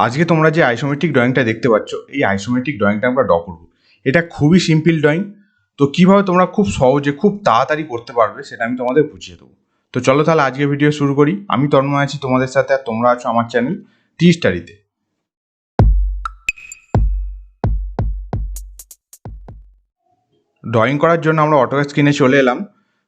আজকে তোমরা যে আইসোমেট্রিক ড্রয়িংটা দেখতে পাচ্ছ, এই আইসোমেট্রিক ড্রয়িংটা আমরা ড্র করব। এটা খুবই সিম্পল ড্রয়িং। তো কিভাবে তোমরা খুব সহজে খুব তাড়াতাড়ি করতে পারবে সেটা আমি তোমাদের বুঝিয়ে দেবো। তো চলো তাহলে আজকে ভিডিও শুরু করি। আমি তন্ময় আছি তোমাদের সাথে, আর তোমরা আছো আমার চ্যানেল টি-স্টাডিতে। ড্রয়িং করার জন্য আমরা অটোক্যাড স্ক্রিনে চলে এলাম।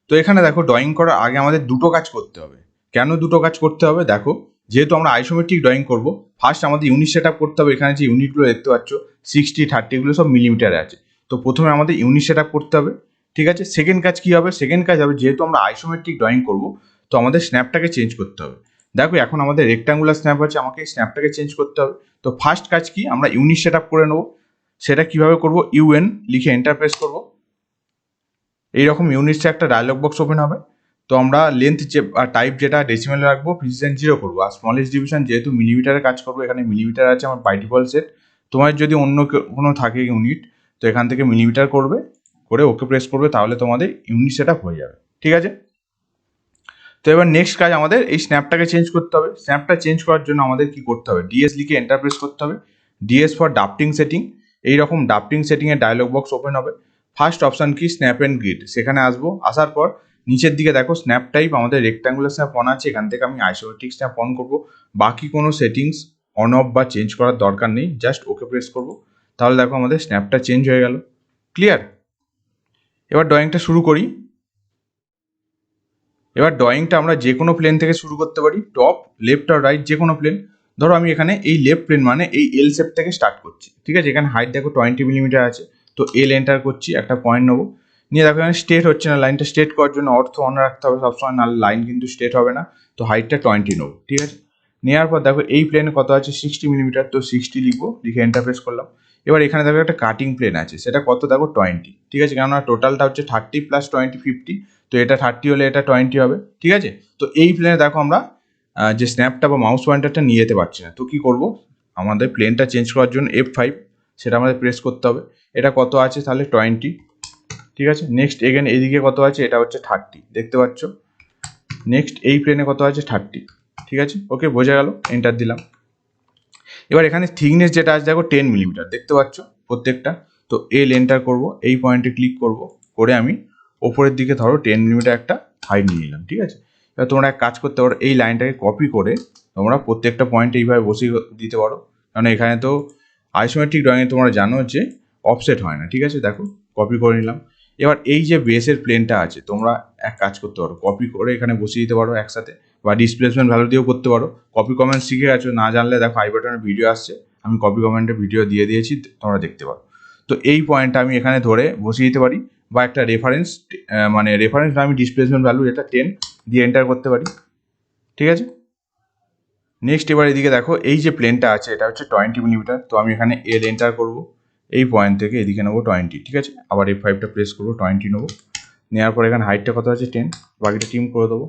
তো এখানে দেখো, ড্রয়িং করার আগে আমাদের দুটো কাজ করতে হবে। কেন দুটো কাজ করতে হবে? দেখো, যেহেতু আমরা আইসোমেট্রিক ড্রয়িং করব, ফার্স্ট আমাদের ইউনিট সেট আপ করতে হবে। এখানে যে ইউনিটগুলো দেখতে পাচ্ছ 60, 30 সব মিলিমিটারে আছে। তো প্রথমে আমাদের ইউনিট সেট আপ করতে হবে, ঠিক আছে। সেকেন্ড কাজ কি হবে? সেকেন্ড কাজ হবে, যেহেতু আমরা আইসোমেট্রিক ড্রয়িং করব, তো আমাদের স্ন্যাপটাকে চেঞ্জ করতে হবে। দেখো, এখন আমাদের রেক্টাঙ্গুলার স্ন্যাপ আছে, আমাকে এই স্ন্যাপটাকে চেঞ্জ করতে হবে। তো ফার্স্ট কাজ কি? আমরা ইউনিট সেট আপ করে নেবো। সেটা কিভাবে করব? ইউএন লিখে এন্টার প্রেস করবো। এইরকম ইউনিটসে একটা ডায়লগ বক্স ওপেন হবে। তো আমরা লেন্থ যে টাইপ যেটা ডেসিমেলে রাখবো, প্রিসিশন 0 করবো। আর স্মলেস্ট ডিভিশন যেহেতু মিলিমিটারে কাজ করবো, এখানে মিলিমিটার আছে আমার বাই ডিফল্ট সেট। তোমার যদি অন্য কোনো থাকে ইউনিট, তো এখান থেকে মিলিমিটার করবে, করে ওকে প্রেস করবে, তাহলে তোমাদের ইউনিট সেট আপ হয়ে যাবে, ঠিক আছে। তো এবার নেক্সট কাজ, আমাদের এই স্ন্যাপটাকে চেঞ্জ করতে হবে। স্ন্যাপটা চেঞ্জ করার জন্য আমাদের কি করতে হবে? ডিএস লিখে এন্টার প্রেস করতে হবে। DS for drafting setting. এইরকম ডাফটিং সেটিংয়ের ডায়লগ বক্স ওপেন হবে। ফার্স্ট অপশান কি? Snap and grid. সেখানে আসবো, আসার পর নিচের দিকে দেখো স্ন্যাপ টাইপ আমাদের রেক্টাঙ্গুলার স্ন্যাপ অন আছে। এখান থেকে আমি আইসোমেট্রিক স্ন্যাপ অন করবো। বাকি কোনো সেটিংস অন অফ বা চেঞ্জ করার দরকার নেই, জাস্ট ওকে প্রেস করবো। তাহলে দেখো আমাদের স্ন্যাপটা চেঞ্জ হয়ে গেল। ক্লিয়ার? এবার ড্রয়িংটা শুরু করি। এবার ড্রয়িংটা আমরা যে কোনো প্লেন থেকে শুরু করতে পারি, টপ, লেফট আর রাইট, যে কোনো প্লেন। ধরো আমি এখানে এই লেফট প্লেন মানে এই এল শেপ থেকে স্টার্ট করছি, ঠিক আছে। এখানে হাইট দেখো 20 মিলিমিটার আছে। তো এল এন্টার করছি, একটা পয়েন্ট নেবো, নিয়ে দেখো এখানে স্ট্রেট হচ্ছে না। লাইনটা স্ট্রেট করার জন্য অর্থ অন রাখতে হবে সবসময়, নাহলে লাইন কিন্তু স্ট্রেট হবে না। তো হাইটটা 20 নেবো, ঠিক আছে। নেওয়ার পর দেখো এই প্লেনে কত আছে? 60 মিলিমিটার। তো 60 লিখবো, লিখে এন্টার প্রেস করলাম। এবার এখানে দেখো একটা কাটিং প্লেন আছে, সেটা কত? দেখো 20, ঠিক আছে। কেননা টোটালটা হচ্ছে 30 প্লাস 20 50। তো এটা 30 হলে এটা 20 হবে, ঠিক আছে। তো এই প্লেনে দেখো আমরা যে স্ন্যাপটা বা মাউস পয়েন্টারটা নিয়ে যেতে পারছি না। তো কি করব? আমাদের প্লেনটা চেঞ্জ করার জন্য F5 সেটা আমাদের প্রেস করতে হবে। এটা কত আছে? তাহলে 20, ঠিক আছে। নেক্সট এগেন এইদিকে কত আছে? এটা হচ্ছে 30, দেখতে পাচ্ছ। নেক্সট এই প্লেনে কত আছে? 30, ঠিক আছে। ওকে, বোঝা গেল, এন্টার দিলাম। এবার এখানে থিকনেস যেটা আছে দেখো 10 মিলিমিটার, দেখতে পাচ্ছ প্রত্যেকটা। তো এল এন্টার করব, এই পয়েন্টে ক্লিক করব, করে আমি ওপরের দিকে ধরো 10 মিলিমিটার একটা হাইট নিয়ে নিলাম, ঠিক আছে। এবার তোমরা এক কাজ করতে পারো, এই লাইনটাকে কপি করে তোমরা প্রত্যেকটা পয়েন্টে এইভাবে বসিয়ে দিতে পারো। কারণ এখানে তো আইসোমেট্রিক ড্রয়িংয়ে তোমরা জানো যে অফসেট হয় না, ঠিক আছে। দেখো কপি করে নিলাম। এবার এই যে বেসের প্লেনটা আছে, তোমরা এক কাজ করতে পারো, কপি করে এখানে বসিয়ে দিতে পারো একসাথে, বা ডিসপ্লেসমেন্ট ভ্যালু দিয়েও করতে পারো। কপি কমেন্ট শিখে গেছো, না জানলে দেখো আই বাটনের ভিডিও আসছে, আমি কপি কমেন্টের ভিডিও দিয়ে দিয়েছি, তোমরা দেখতে পারো। তো এই পয়েন্টটা আমি এখানে ধরে বসিয়ে দিতে পারি, বা একটা রেফারেন্স, মানে রেফারেন্স আমি ডিসপ্লেসমেন্ট ভ্যালু এটা 10 দিয়ে এন্টার করতে পারি, ঠিক আছে। নেক্সট এবার এদিকে দেখো এই যে প্লেনটা আছে, এটা হচ্ছে 20 মিলিমিটার। তো আমি এখানে এল এন্টার করব, এই পয়েন্ট থেকে এদিকে নেবো 20, ঠিক আছে। আবার F5টা প্রেস করবো, 20 নেবো। নেওয়ার পর এখানে হাইটটা কত আছে? 10, বাকিটা টিম করে দেবো।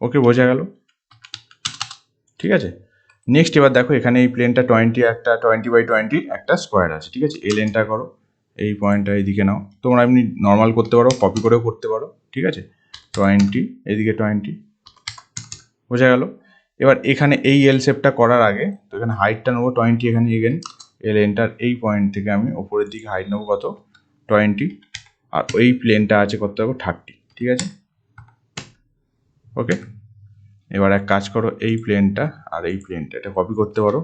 ওকে, বোঝা গেল, ঠিক আছে। নেক্সট এবার দেখো এখানে এই প্লেনটা 20, একটা 20/20 একটা স্কোয়ার আছে, ঠিক আছে। এল এন্টার করো, এই পয়েন্টটা এইদিকে নাও। তোমরা এমনি নর্মাল করতে পারো, কপি করেও করতে পারো, ঠিক আছে। 20, এইদিকে 20, বোঝা গেল। এবার এখানে এই এল শেপটা করার আগে তো এখানে হাইটটা নেবো 20, এখানে এগেন এল এন্টার, এই পয়েন্ট থেকে আমি ওপরের দিকে হাইট নেবো কত? 20, আর ওই প্লেনটা আছে কত? দেখো 30, ঠিক আছে। ওকে, এবার এক কাজ করো, এই প্লেনটা আর এই প্লেনটা এটা কপি করতে পারো।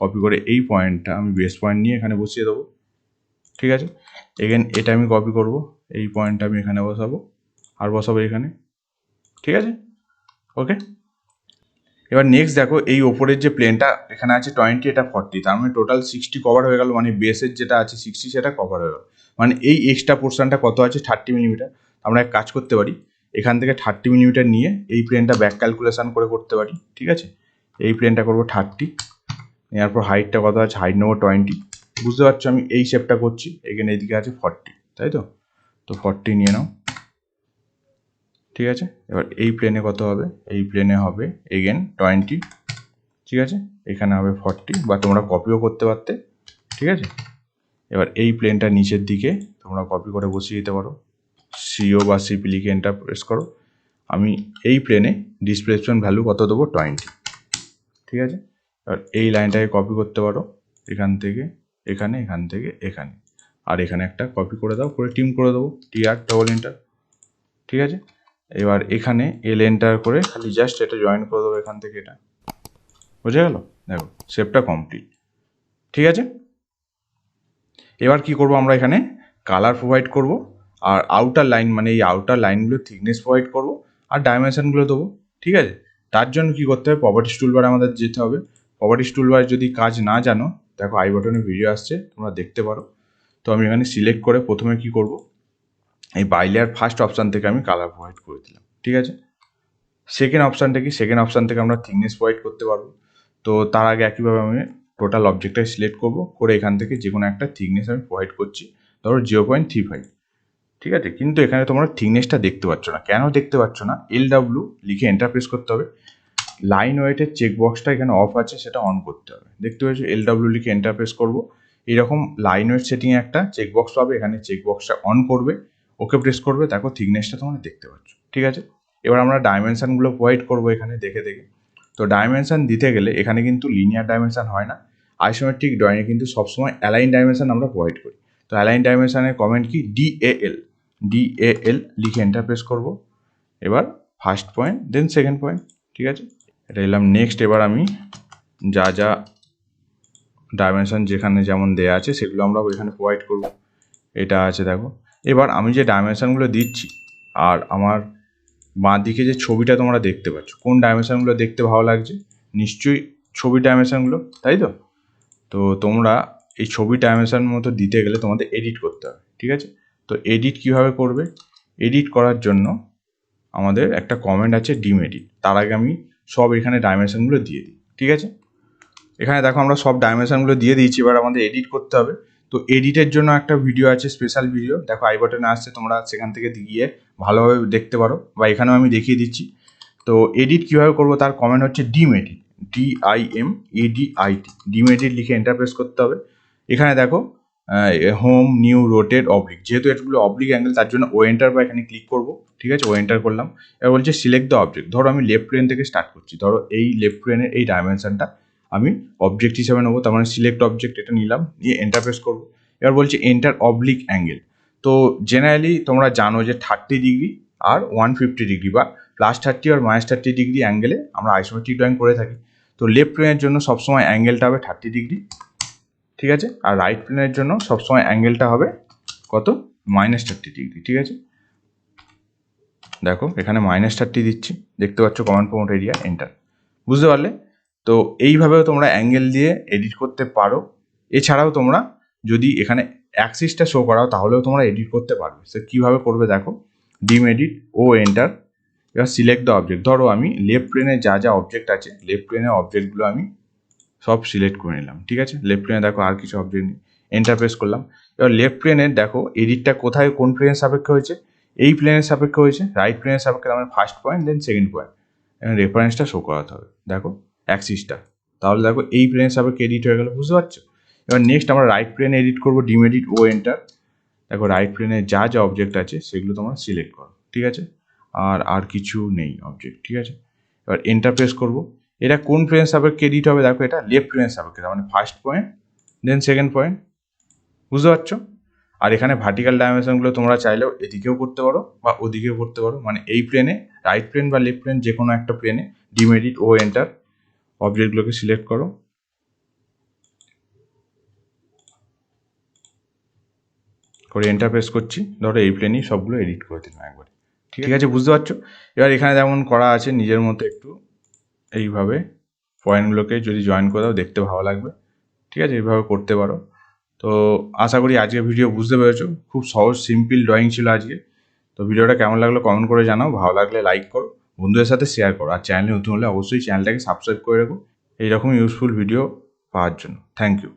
কপি করে এই পয়েন্টটা আমি বেস পয়েন্ট নিয়ে এখানে বসিয়ে দেবো, ঠিক আছে। এগেন এটা আমি কপি করব, এই পয়েন্টটা আমি এখানে বসাবো, আর বসাবো এখানে, ঠিক আছে। ওকে, এবার নেক্সট দেখো এই ওপরের যে প্লেনটা এখানে আছে 20, এটা 40, তার মানে টোটাল 60 কভার হয়ে গেল। মানে বেসের যেটা আছে 60 সেটা কভার হয়ে গেল। মানে এই এক্সট্রা পোর্শনটা কত আছে? 30 মিলিমিটার। আমরা এক কাজ করতে পারি, এখান থেকে 30 মিলিমিটার নিয়ে এই প্লেনটা ব্যাক ক্যালকুলেশন করে করতে পারি, ঠিক আছে। এই প্লেনটা করবো 30, নেওয়ার পর হাইটটা কত আছে? হাইট নেবো 20, বুঝতে পারছো আমি এই শেপটা করছি। এখানে এইদিকে আছে 40, তাই তো। তো 40 নিয়ে নাও, ঠিক আছে। এবার এই প্লেনে কত হবে? এই প্লেনে হবে এগেন 20, ঠিক আছে। এখানে হবে 40, বা তোমরা কপিও করতে পারতে, ঠিক আছে। এবার এই প্লেনটা নিচের দিকে তোমরা কপি করে বসিয়ে দিতে পারো, সিও বা সিপি লিখে এন্টার প্রেস করো। আমি এই প্লেনে ডিসপ্লেসমেন্ট ভ্যালু কত দেবো? 20, ঠিক আছে। আর এই লাইনটাকে কপি করতে পারো এখান থেকে এখানে, এখান থেকে এখানে, আর এখানে একটা কপি করে দাও, করে টিম করে দেবো, TR ডবল এন্টার। ঠিক আছে, এবার এখানে L এন্টার করে খালি জাস্ট এটা জয়েন করে দেবো এখান থেকে, এটা বুঝে গেল। দেখো শেপটা কমপ্লিট। ঠিক আছে, এবার কি করব আমরা এখানে কালার প্রোভাইড করব, আর আউটার লাইন মানে এই আউটার লাইনগুলো থিকনেস প্রোভাইড করব, আর ডাইমেনশনগুলো দেবো। ঠিক আছে, তার জন্য কি করতে হবে, প্রপার্টিস টুলবার আমাদের যেতে হবে। প্রপার্টিস টুলবার যদি কাজ না জানো, দেখো আই বাটনে ভিডিও আসছে, তোমরা দেখতে পারো। তো আমি এখানে সিলেক্ট করে প্রথমে কি করব, এই বাইলেয়ার ফার্স্ট অপশান থেকে আমি কালার প্রোভাইড করে দিলাম। ঠিক আছে, সেকেন্ড অপশানটা কি, সেকেন্ড অপশান থেকে আমরা থিকনেস প্রোভাইড করতে পারবো। তো তার আগে একইভাবে আমি টোটাল অবজেক্টটা সিলেক্ট করব, করে এখান থেকে যে কোনো একটা থিকনেস আমি প্রোভাইড করছি, ধরো 0.35। ঠিক আছে, কিন্তু এখানে তোমরা থিকনেসটা দেখতে পাচ্ছ না। কেন দেখতে পাচ্ছ না, LW লিখে এন্টার প্রেস করতে হবে। লাইন ওয়েটের চেকবক্সটা এখানে অফ আছে, সেটা অন করতে হবে। দেখতে পাচ্ছ LW লিখে এন্টার প্রেস করবো, এইরকম লাইন ওয়েট সেটিংয়ে একটা চেকবক্স পাবে, এখানে চেকবক্সটা অন করবে, ওকে প্রেস করবে, দেখো থিকনেসটা তোমরা দেখতে পাচ্ছ। ঠিক আছে, এবার আমরা ডাইমেনশনগুলো প্রোভাইড করবো এখানে দেখে দেখে। তো ডাইমেনশন দিতে গেলে এখানে কিন্তু লিনিয়ার ডাইমেনশন হয় না, আইসোমেট্রিক ড্রয়িংয়ে কিন্তু সবসময় অ্যালাইন ডাইমেনশন আমরা প্রোভাইড করি। তো অ্যালাইন ডাইমেনশনের কমেন্ট কি, DAL লিখে এন্টার প্রেস করবো। এবার first point, then second point. ঠিক আছে, এটা এলাম নেক্সট। এবার আমি যা যা ডাইমেনশন যেখানে যেমন দেয়া আছে সেগুলো আমরা এখানে প্রোভাইড করব। এটা আছে দেখো। এবার আমি যে ডাইমেনশনগুলো দিচ্ছি, আর আমার বাঁ দিকে যে ছবিটা তোমরা দেখতে পাচ্ছ, কোন ডাইমেনশনগুলো দেখতে ভালো লাগছে, নিশ্চয়ই ছবি ডাইমেনশনগুলো, তাই তো। তো তোমরা এই ছবি ডাইমেনশন মতো দিতে গেলে তোমাদের এডিট করতে হবে। ঠিক আছে, তো এডিট কিভাবে করবে, এডিট করার জন্য আমাদের একটা কমেন্ট আছে ডিম এডিট। তার আগে আমি সব এখানে ডাইমেনশনগুলো দিয়ে দিই। ঠিক আছে, এখানে দেখো আমরা সব ডাইমেনশনগুলো দিয়ে দিয়েছি, এবার আমাদের এডিট করতে হবে। তো এডিটের জন্য একটা ভিডিও আছে, স্পেশাল ভিডিও, দেখো আই বাটনে আসছে, তোমরা সেখান থেকে গিয়ে ভালোভাবে দেখতে পারো, বা এখানেও আমি দেখিয়ে দিচ্ছি। তো এডিট কীভাবে করবো তার কমেন্ট হচ্ছে ডিম এডিট, DIMEDIT, ডিম এডিট লিখে এন্টার প্রেস করতে হবে। এখানে দেখো হোম, নিউ, রোটেট, অবলিক, যেহেতু এগুলো অবলিক অ্যাঙ্গেল তার জন্য ও এন্টার বা এখানে ক্লিক করবো। ঠিক আছে, ও এন্টার করলাম। এবার বলছে সিলেক্ট দ্য অবজেক্ট, ধরো আমি লেফট প্লেন থেকে স্টার্ট করছি, ধরো এই লেফট প্লেনের এই ডাইমেনশনটা আমি অবজেক্ট হিসাবে নেবো, তার মানে সিলেক্ট অবজেক্ট এটা নিলাম, নিয়ে এন্টার প্রেস করবো। এবার বলছে এন্টার অবলিক অ্যাঙ্গেল। তো জেনারেলি তোমরা জানো যে 30 ডিগ্রি আর 150 ডিগ্রি বা +30 আর -30 ডিগ্রি অ্যাঙ্গেলে আমরা আইসোমেট্রিক ড্রয়িং করে থাকি। তো লেফট প্লেনের জন্য সবসময় অ্যাঙ্গেলটা হবে 30 ডিগ্রি। ঠিক আছে, আর রাইট প্লেনের জন্য সবসময় অ্যাঙ্গেলটা হবে কত, -30 ডিগ্রি। ঠিক আছে, দেখো এখানে -30 দিচ্ছি, দেখতে পাচ্ছ কমান্ড প্রম্পট এরিয়া এন্টার, বুঝতে পারলে। তো এইভাবেও তোমরা অ্যাঙ্গেল দিয়ে এডিট করতে পারো। এছাড়াও তোমরা যদি এখানে অ্যাক্সিসটা শো করাও তাহলেও তোমরা এডিট করতে পারবে। সে কীভাবে করবে দেখো, ডিম এডিট, ও এন্টার। এবার সিলেক্ট দ্য অবজেক্ট, ধরো আমি লেফট প্লেনে যা যা অবজেক্ট আছে, লেফট প্লেনের অবজেক্টগুলো আমি সব সিলেক্ট করে নিলাম। ঠিক আছে, লেফট প্লেনে দেখো আর কিছু অবজেক্ট নেই, এন্টার প্রেস করলাম। এবার লেফট প্লেনের দেখো এডিটটা কোথায়, কোন প্লেনের সাপেক্ষে হয়েছে, এই প্লেনের সাপেক্ষে হয়েছে। রাইট প্লেনের সাপেক্ষে আমার first point, then second point, এখানে রেফারেন্সটা শো করাতে হবে, দেখো অ্যাক্সিসটা। তাহলে দেখো এই প্লেনের সাপেক্ষে এডিট হয়ে গেল, বুঝতে পারছো। এবার নেক্সট আমরা রাইট প্লেনে এডিট করবো, ডিম এডিট, ও এন্টার। দেখো রাইট প্লেনে যা যা অবজেক্ট আছে সেগুলো তোমরা সিলেক্ট করো। ঠিক আছে, আর কিছু নেই অবজেক্ট। ঠিক আছে, এবার এন্টার প্রেস করবো। এটা কোন প্লেনের সাপেক্ষে এডিট হবে দেখো, এটা লেফট প্লেনের সাপেক্ষে, তার মানে first point, then second point, বুঝতে পারছো। আর এখানে ভার্টিক্যাল ডাইমেনশনগুলো তোমরা চাইলেও এদিকেও করতে পারো বা ওদিকেও করতে পারো, মানে এই প্লেনে, রাইট প্লেন বা লেফট প্লেন যে কোনো একটা প্লেনে ডিম এডিট, ও এন্টার, অবজেক্টগুলোকে সিলেক্ট করো, করে এন্টার প্রেস করছি। ধরো এই প্লেনই সবগুলো এডিট করে দিলাম একবারে। ঠিক আছে, বুঝতে পারছো। এবার এখানে যেমন করা আছে নিজের মতো একটু এইভাবে পয়েন্টগুলোকে যদি জয়েন করে দাও দেখতে ভালো লাগবে। ঠিক আছে, এইভাবে করতে পারো। তো আশা করি আজকের ভিডিও বুঝতে পেরেছো, খুব সহজ সিম্পল ড্রয়িং ছিল আজকে। তো ভিডিওটা কেমন লাগলো কমেন্ট করে জানাও, ভালো লাগলে লাইক করো, বন্ধুদের সাথে শেয়ার করো, আর চ্যানেলে নতুন হলে অবশ্যই চ্যানেলটাকে সাবস্ক্রাইব করে রাখো এইরকম ইউজফুল ভিডিও পাওয়ার জন্য। Thank you.